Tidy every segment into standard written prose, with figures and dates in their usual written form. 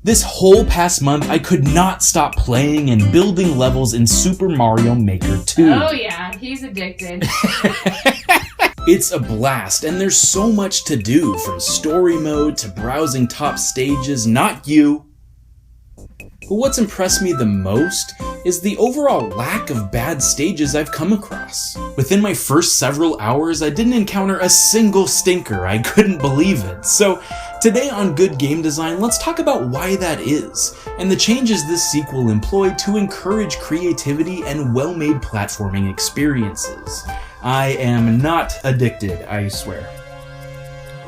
This whole past month, I could not stop playing and building levels in Super Mario Maker 2. Oh yeah, he's addicted. It's a blast, and there's so much to do, from story mode to browsing top stages, not you. But what's impressed me the most is the overall lack of bad stages I've come across. Within my first several hours, I didn't encounter a single stinker. I couldn't believe it. So today on Good Game Design, let's talk about why that is, and the changes this sequel employed to encourage creativity and well-made platforming experiences. I am not addicted, I swear.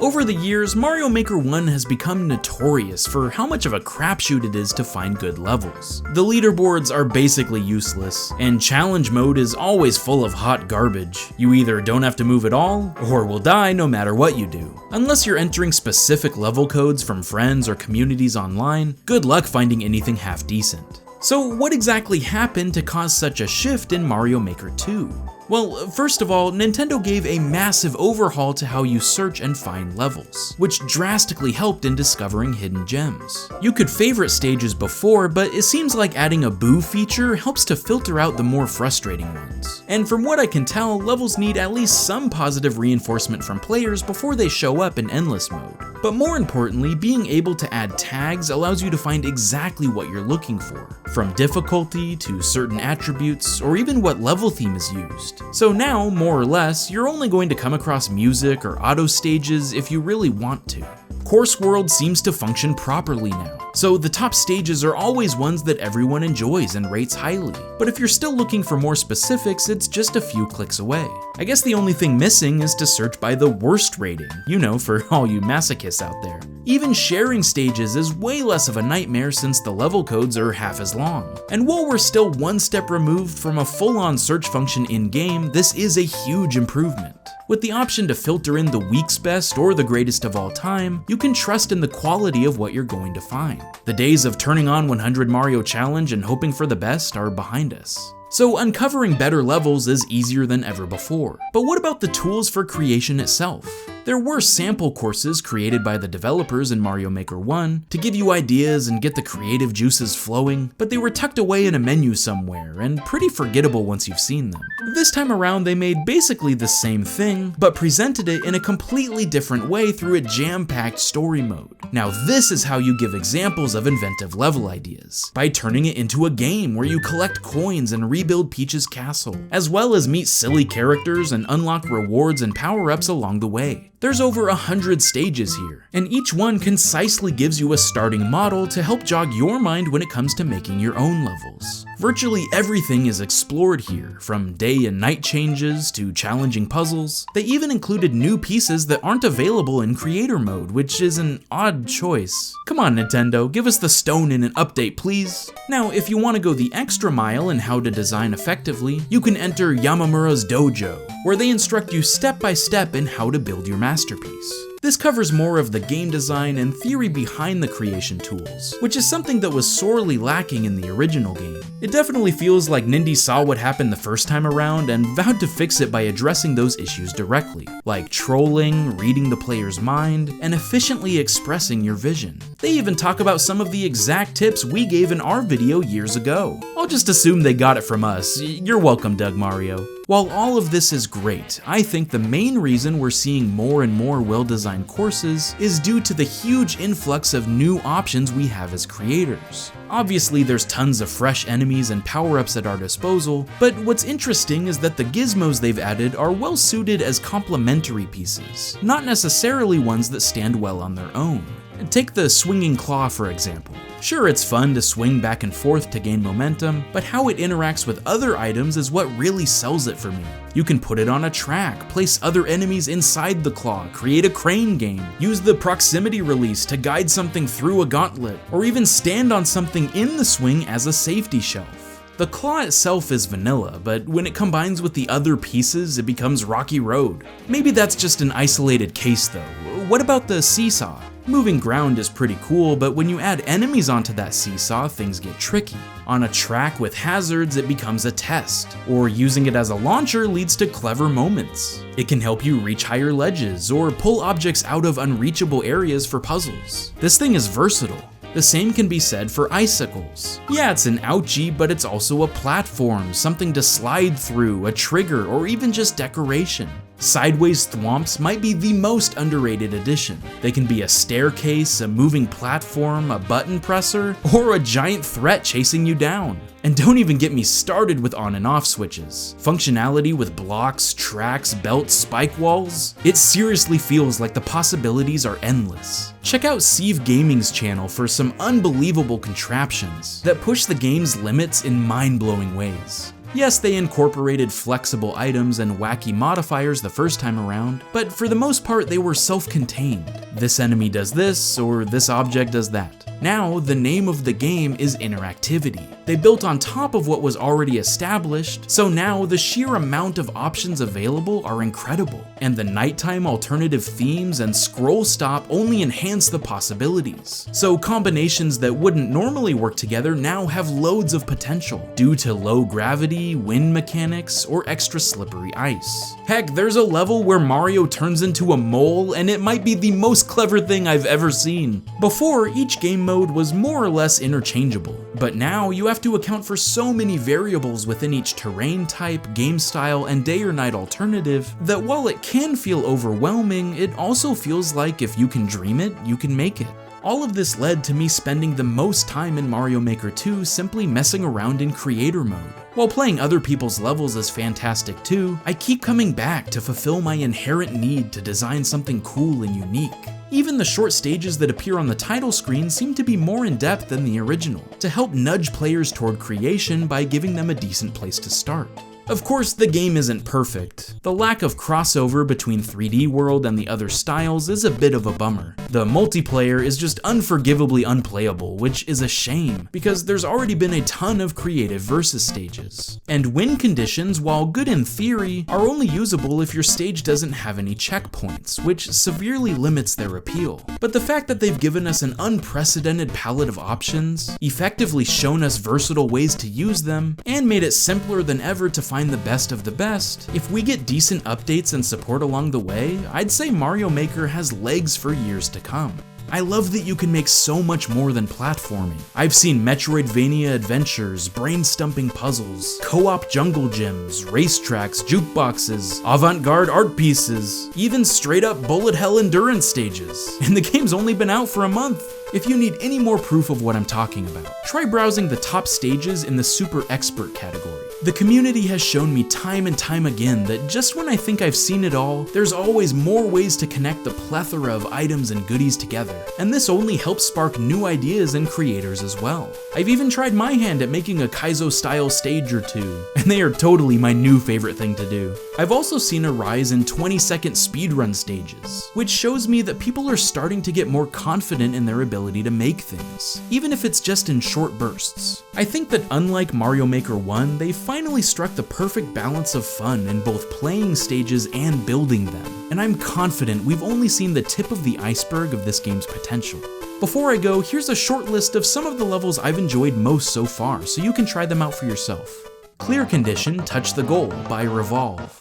Over the years, Mario Maker 1 has become notorious for how much of a crapshoot it is to find good levels. The leaderboards are basically useless, and challenge mode is always full of hot garbage. You either don't have to move at all, or will die no matter what you do. Unless you're entering specific level codes from friends or communities online, good luck finding anything half decent. So what exactly happened to cause such a shift in Mario Maker 2? Well, first of all, Nintendo gave a massive overhaul to how you search and find levels, which drastically helped in discovering hidden gems. You could favorite stages before, but it seems like adding a boo feature helps to filter out the more frustrating ones. And from what I can tell, levels need at least some positive reinforcement from players before they show up in endless mode. But more importantly, being able to add tags allows you to find exactly what you're looking for, from difficulty to certain attributes, or even what level theme is used. So now, more or less, you're only going to come across music or auto stages if you really want to. Course World seems to function properly now, so the top stages are always ones that everyone enjoys and rates highly. But if you're still looking for more specifics, it's just a few clicks away. I guess the only thing missing is to search by the worst rating, you know, for all you masochists out there. Even sharing stages is way less of a nightmare since the level codes are half as long. And while we're still one step removed from a full-on search function in-game, this is a huge improvement. With the option to filter in the week's best or the greatest of all time, you can trust in the quality of what you're going to find. The days of turning on 100 Mario Challenge and hoping for the best are behind us. So uncovering better levels is easier than ever before. But what about the tools for creation itself? There were sample courses created by the developers in Mario Maker 1 to give you ideas and get the creative juices flowing, but they were tucked away in a menu somewhere and pretty forgettable once you've seen them. This time around they made basically the same thing, but presented it in a completely different way through a jam-packed story mode. Now this is how you give examples of inventive level ideas, by turning it into a game where you collect coins and rebuild Peach's castle, as well as meet silly characters and unlock rewards and power-ups along the way. There's over 100 stages here, and each one concisely gives you a starting model to help jog your mind when it comes to making your own levels. Virtually everything is explored here, from day and night changes to challenging puzzles. They even included new pieces that aren't available in creator mode, which is an odd choice. Come on Nintendo, give us the stone in an update please. Now if you want to go the extra mile in how to design effectively, you can enter Yamamura's dojo, where they instruct you step by step in how to build your masterpiece. This covers more of the game design and theory behind the creation tools, which is something that was sorely lacking in the original game. It definitely feels like Nindy saw what happened the first time around and vowed to fix it by addressing those issues directly, like trolling, reading the player's mind, and efficiently expressing your vision. They even talk about some of the exact tips we gave in our video years ago. I'll just assume they got it from us. You're welcome, Doug Mario. While all of this is great, I think the main reason we're seeing more and more well-designed courses is due to the huge influx of new options we have as creators. Obviously, there's tons of fresh enemies and power-ups at our disposal, but what's interesting is that the gizmos they've added are well suited as complementary pieces, not necessarily ones that stand well on their own. Take the swinging claw for example. Sure, it's fun to swing back and forth to gain momentum, but how it interacts with other items is what really sells it for me. You can put it on a track, place other enemies inside the claw, create a crane game, use the proximity release to guide something through a gauntlet, or even stand on something in the swing as a safety shelf. The claw itself is vanilla, but when it combines with the other pieces, it becomes Rocky Road. Maybe that's just an isolated case though. What about the seesaw? Moving ground is pretty cool, but when you add enemies onto that seesaw, things get tricky. On a track with hazards, it becomes a test, or using it as a launcher leads to clever moments. It can help you reach higher ledges, or pull objects out of unreachable areas for puzzles. This thing is versatile. The same can be said for icicles. Yeah, it's an ouchie, but it's also a platform, something to slide through, a trigger, or even just decoration. Sideways thwomps might be the most underrated addition. They can be a staircase, a moving platform, a button presser, or a giant threat chasing you down. And don't even get me started with on and off switches. Functionality with blocks, tracks, belts, spike walls. It seriously feels like the possibilities are endless. Check out Sieve Gaming's channel for some unbelievable contraptions that push the game's limits in mind-blowing ways. Yes, they incorporated flexible items and wacky modifiers the first time around, but for the most part they were self-contained. This enemy does this, or this object does that. Now, the name of the game is interactivity. They built on top of what was already established, so now the sheer amount of options available are incredible, and the nighttime alternative themes and scroll stop only enhance the possibilities. So combinations that wouldn't normally work together now have loads of potential, due to low gravity, wind mechanics, or extra slippery ice. Heck, there's a level where Mario turns into a mole, and it might be the most clever thing I've ever seen. Before, each game mode was more or less interchangeable, but now you have to account for so many variables within each terrain type, game style, and day or night alternative that while it can feel overwhelming, it also feels like if you can dream it, you can make it. All of this led to me spending the most time in Mario Maker 2 simply messing around in creator mode. While playing other people's levels is fantastic too, I keep coming back to fulfill my inherent need to design something cool and unique. Even the short stages that appear on the title screen seem to be more in depth than the original, to help nudge players toward creation by giving them a decent place to start. Of course, the game isn't perfect. The lack of crossover between 3D World and the other styles is a bit of a bummer. The multiplayer is just unforgivably unplayable, which is a shame, because there's already been a ton of creative versus stages. And win conditions, while good in theory, are only usable if your stage doesn't have any checkpoints, which severely limits their appeal. But the fact that they've given us an unprecedented palette of options, effectively shown us versatile ways to use them, and made it simpler than ever to find the best of the best, if we get decent updates and support along the way, I'd say Mario Maker has legs for years to come. I love that you can make so much more than platforming. I've seen Metroidvania adventures, brain-stumping puzzles, co-op jungle gyms, racetracks, jukeboxes, avant-garde art pieces, even straight-up bullet hell endurance stages. And the game's only been out for a month. If you need any more proof of what I'm talking about, try browsing the top stages in the Super Expert category. The community has shown me time and time again that just when I think I've seen it all, there's always more ways to connect the plethora of items and goodies together, and this only helps spark new ideas and creators as well. I've even tried my hand at making a Kaizo-style stage or two, and they are totally my new favorite thing to do. I've also seen a rise in 20-second speedrun stages, which shows me that people are starting to get more confident in their ability to make things, even if it's just in short bursts. I think that unlike Mario Maker 1, they finally struck the perfect balance of fun in both playing stages and building them, and I'm confident we've only seen the tip of the iceberg of this game's potential. Before I go, here's a short list of some of the levels I've enjoyed most so far, so you can try them out for yourself. Clear Condition Touch the Goal by Revolve.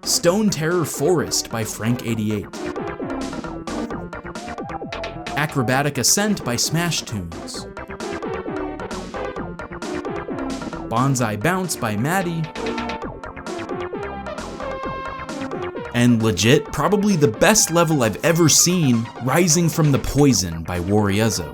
Stone Terror Forest by Frank88. Acrobatic Ascent by Smash Tunes. Bonsai Bounce by Maddie. And legit, probably the best level I've ever seen, Rising from the Poison by Warriuzzo.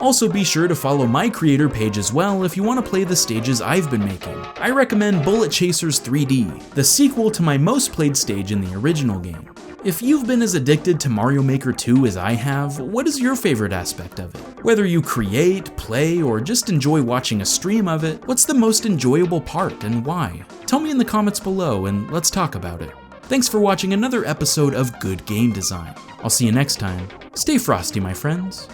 Also be sure to follow my creator page as well if you want to play the stages I've been making. I recommend Bullet Chasers 3D, the sequel to my most played stage in the original game. If you've been as addicted to Mario Maker 2 as I have, what is your favorite aspect of it? Whether you create, play, or just enjoy watching a stream of it, what's the most enjoyable part and why? Tell me in the comments below and let's talk about it. Thanks for watching another episode of Good Game Design. I'll see you next time. Stay frosty, my friends.